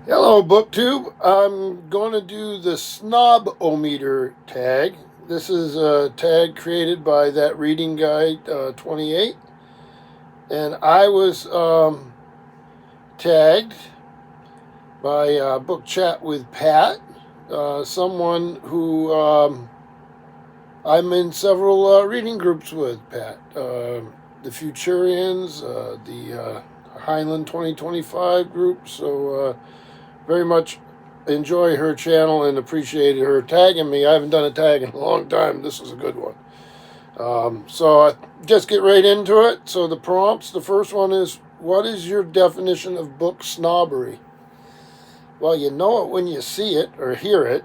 Hello, BookTube. I'm going to do the Snob-O-Meter tag. This is a tag created by that reading guy, 28. And I was tagged by Book Chat with Pat, someone who I'm in several reading groups with, Pat. The Futurians, the Highland 2025 group. So, very much enjoy her channel and appreciated her tagging me. I haven't done a tag in a long time. This is a good one. So I just get right into it. So the prompts, the first one is, what is your definition of book snobbery? Well, you know it when you see it or hear it.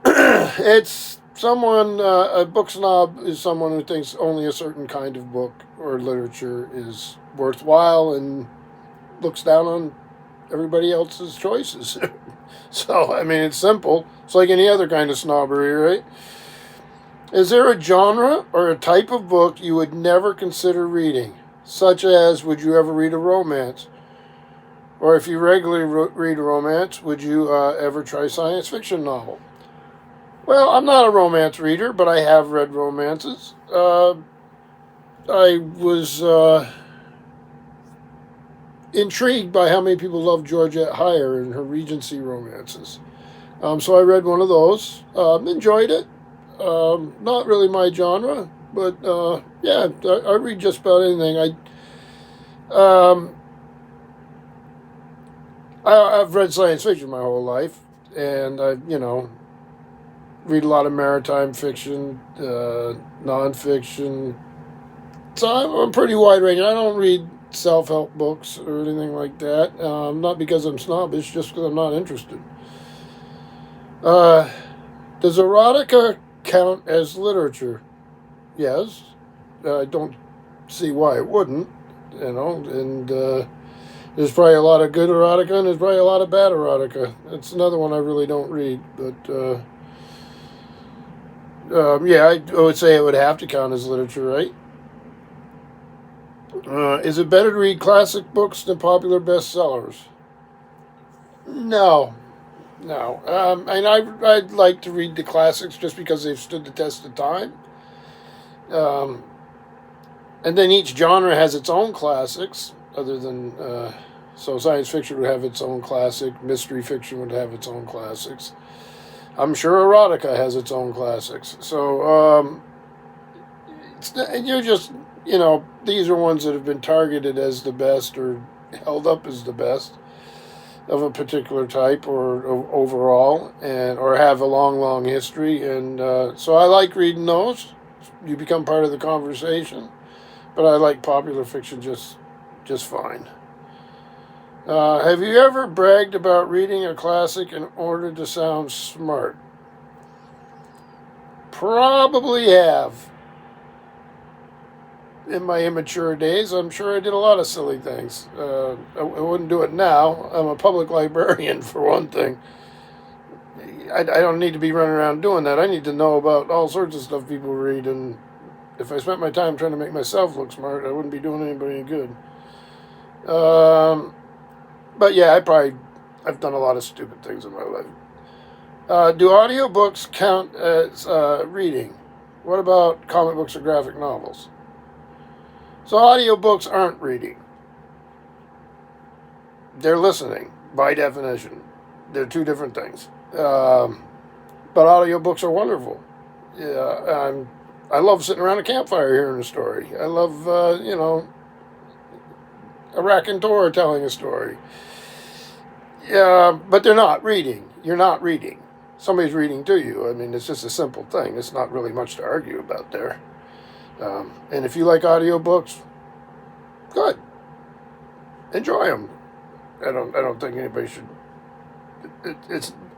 It's someone, a book snob is someone who thinks only a certain kind of book or literature is worthwhile and looks down on everybody else's choices. So, I mean, it's simple. It's like any other kind of snobbery, right? Is there a genre or a type of book you would never consider reading? Such as, would you ever read a romance? Or if you regularly read a romance, would you ever try a science fiction novel? Well, I'm not a romance reader, but I have read romances. I was intrigued by how many people love Georgette Heyer and her Regency romances. So I read one of those. Enjoyed it. Not really my genre, but yeah, I read just about anything. Um, I've read science fiction my whole life, and I read a lot of maritime fiction, nonfiction. So I'm pretty wide ranging. I don't read self-help books or anything like that. Not because I'm snobbish, just because I'm not interested. Uh, does erotica count as literature? Yes. I don't see why it wouldn't, and there's probably a lot of good erotica and there's probably a lot of bad erotica. It's another one I really don't read, but yeah, I would say it would have to count as literature, right? Is it better to read classic books than popular bestsellers? No, no. And I'd like to read the classics just because they've stood the test of time. Um, and then each genre has its own classics, other than so science fiction would have its own classic, mystery fiction would have its own classics. I'm sure erotica has its own classics. So you're just these are ones that have been targeted as the best or held up as the best of a particular type or overall, and or have a long history. And so I like reading those. You become part of the conversation. But I like popular fiction just fine. Have you ever bragged about reading a classic in order to sound smart? Probably have. In my immature days, I'm sure I did a lot of silly things. I wouldn't do it now. I'm a public librarian, for one thing. I don't need to be running around doing that. I need to know about all sorts of stuff people read, and if I spent my time trying to make myself look smart, I wouldn't be doing anybody any good. But yeah, I've done a lot of stupid things in my life. Do audiobooks count as reading? What about comic books or graphic novels? So audiobooks aren't reading. They're listening, by definition. They're two different things. But audiobooks are wonderful. Yeah, I love sitting around a campfire hearing a story. I love, a raconteur telling a story. Yeah, but they're not reading. You're not reading. Somebody's reading to you. I mean, it's just a simple thing. It's not really much to argue about there. And if you like audiobooks, good. Enjoy them. I don't think anybody should.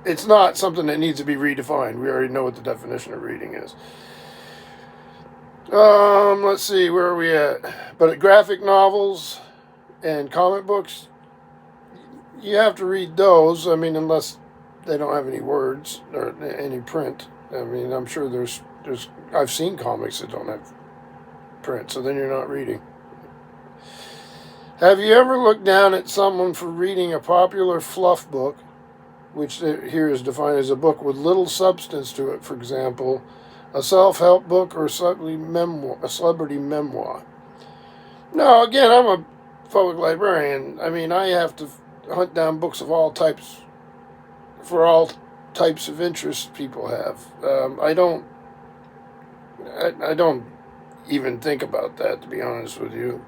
It's not something that needs to be redefined. We already know what the definition of reading is. Let's see, where are we at? But graphic novels and comic books, you have to read those. I mean, unless they don't have any words or any print. I mean, I'm sure there's I've seen comics that don't have print, so then you're not reading. Have you ever looked down at someone for reading a popular fluff book, which here is defined as a book with little substance to it, for example, a self-help book or a celebrity memoir? No, again, I'm a public librarian. I mean, I have to hunt down books of all types for all types of interests people have. I don't even think about that, to be honest with you.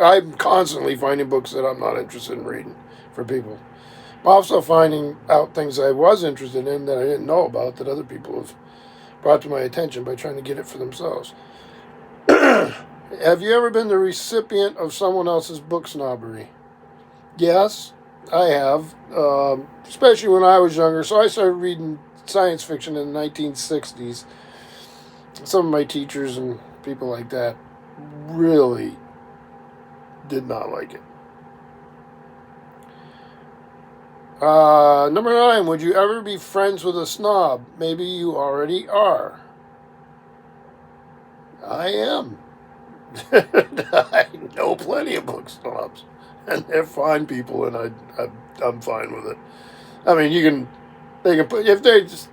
I'm constantly finding books that I'm not interested in reading for people. I'm also finding out things I was interested in that I didn't know about that other people have brought to my attention by trying to get it for themselves. Have you ever been the recipient of someone else's book snobbery? Yes, I have, especially when I was younger. So I started reading science fiction in the 1960s. Some of my teachers and people like that really did not like it. Number 9, would you ever be friends with a snob? Maybe you already are. I am. I know plenty of book snobs, and they're fine people, and I'm fine with it. I mean, they can put, if they just,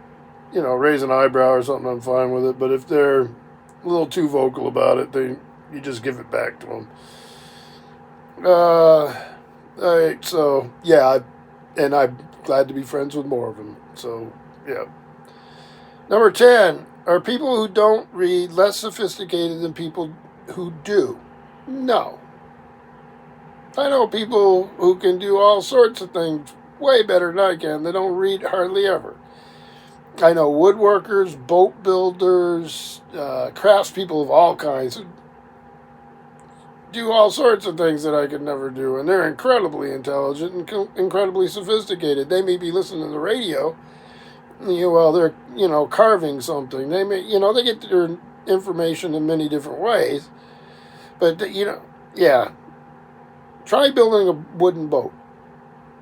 raise an eyebrow or something, I'm fine with it. But if they're a little too vocal about it, you just give it back to them. All right, so yeah, and I'm glad to be friends with more of them. So yeah. Number 10, are people who don't read less sophisticated than people who do? No. I know people who can do all sorts of things way better than I can. They don't read hardly ever. I know woodworkers, boat builders, craftspeople of all kinds who do all sorts of things that I could never do, and they're incredibly intelligent and incredibly sophisticated. They may be listening to the radio, while they're carving something. They may they get their information in many different ways, but yeah. Try building a wooden boat.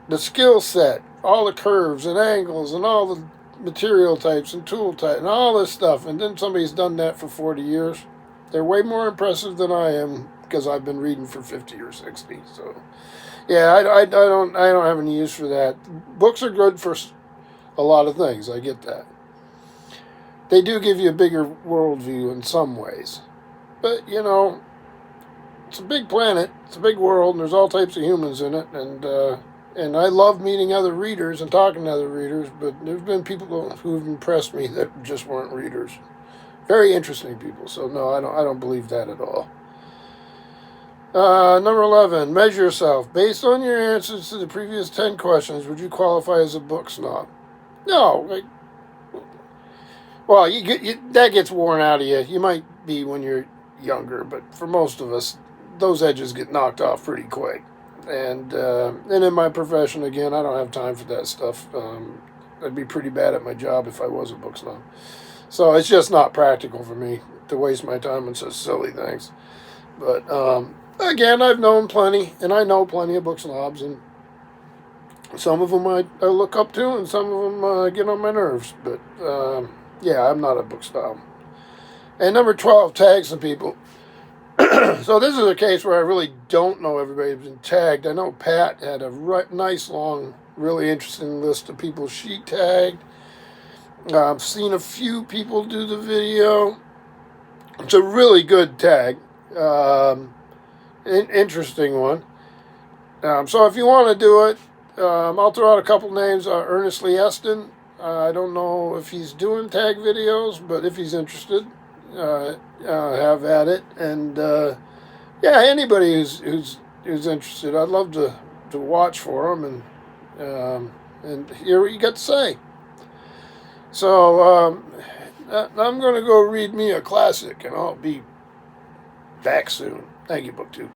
The skill set, all the curves and angles and all the material types and tool types and all this stuff, and then somebody's done that for 40 years. They're way more impressive than I am because I've been reading for 50 or 60. So, yeah, I don't have any use for that. Books are good for a lot of things. I get that. They do give you a bigger worldview in some ways, but it's a big planet, it's a big world, and there's all types of humans in it, and I love meeting other readers and talking to other readers, but there's been people who've impressed me that just weren't readers. Very interesting people, so no, I don't believe that at all. Number 11, measure yourself. Based on your answers to the previous 10 questions, would you qualify as a book snob? No. Well, that gets worn out of you. You might be when you're younger, but for most of us, those edges get knocked off pretty quick. And in my profession, again, I don't have time for that stuff. I'd be pretty bad at my job if I was a book snob. So it's just not practical for me to waste my time on such silly things. But again, I've known plenty, and I know plenty of book snobs, and some of them I look up to, and some of them get on my nerves. But yeah, I'm not a book snob. And number 12, tag some people. So this is a case where I really don't know everybody who's been tagged. I know Pat had a nice, long, really interesting list of people she tagged. I've seen a few people do the video. It's a really good tag. Interesting one. So if you want to do it, I'll throw out a couple names. Ernest Lee Eston. I don't know if he's doing tag videos, but if he's interested, have at it. And yeah, anybody who's interested, I'd love to watch for them and hear what you got to say. So I'm going to go read me a classic, and I'll be back soon. Thank you, BookTube.